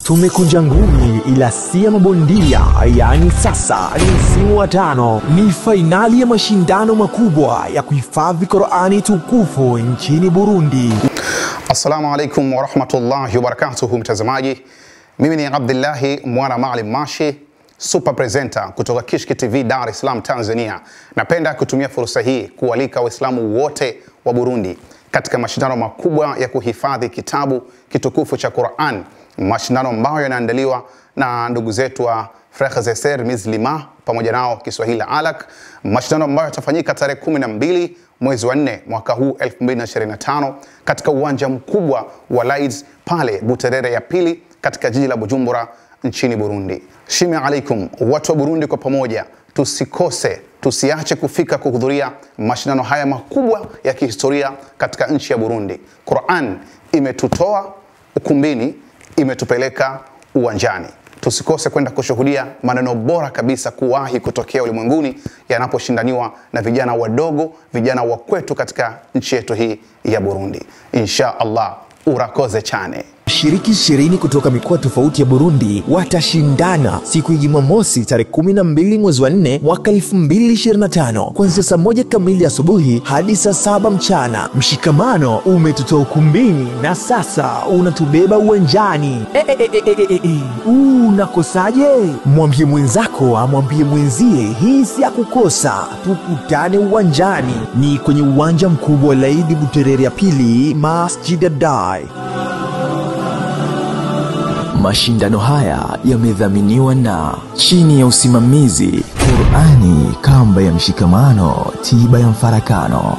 Tumekunja ngumi ila si ya mabondia, yani sasa ni msimu wa 5. Ni fainali ya mashindano makubwa ya kuhifadhi Qur'ani tukufu nchini Burundi. Assalamu alaikum wa rahmatullahi wa barakatuhu mtazamaji. Mimi ni Abdullahi Mwana Maalim Mashi, super presenter kutoka Kishki TV Dar es Salaam Tanzania. Napenda kutumia fursa hii kualika Waislamu wote wa Burundi katika mashindano makubwa ya kuhifadhi kitabu kitukufu cha Qur'an. Mashindano ambayo yanaandaliwa na ndugu zetu wa Frère Zeser Mizlima pamoja nao Kiswahili Alak. Mashindano ambayo yatafanyika tarehe 12 mwezi wa 4 mwaka huu 2025 katika uwanja mkubwa wa Laids pale Buterere ya pili katika jiji la Bujumbura nchini Burundi. Shime alaikum watu wa Burundi, kwa pamoja tusiache kufika kuhudhuria mashindano haya makubwa ya kihistoria katika nchi ya Burundi. Qur'an imetutoa ukumbini, imetupeleka uwanjani. Tusikose kwenda kushuhudia maneno bora kabisa kuwahi kutokea ulimwenguni yanaposhindaniwa na vijana wadogo, vijana wa kwetu katika nchi yetu hii ya Burundi. Insha Allah, urakoze chane. Shiriki 20 kutoka mikoa tofauti ya Burundi watashindana siku ya Jumamosi tarehe 12 mwezi wa 4 mwaka 2025 kuanzia saa 1 kamili asubuhi hadi saa 7 mchana. Mshikamano umetutoa ukumbini na sasa unatubeba uwanjani. Unakosaje? Mwambie mwenzako amwambie mwenzie, hii si ya kukosa. Tukutane uwanjani, ni kwenye uwanja mkubwa wa Laidi Buterere ya pili, Masjid Adai. Mashindano haya yamedhaminiwa na chini ya usimamizi Qur'ani, kamba ya mshikamano, tiba ya mfarakano.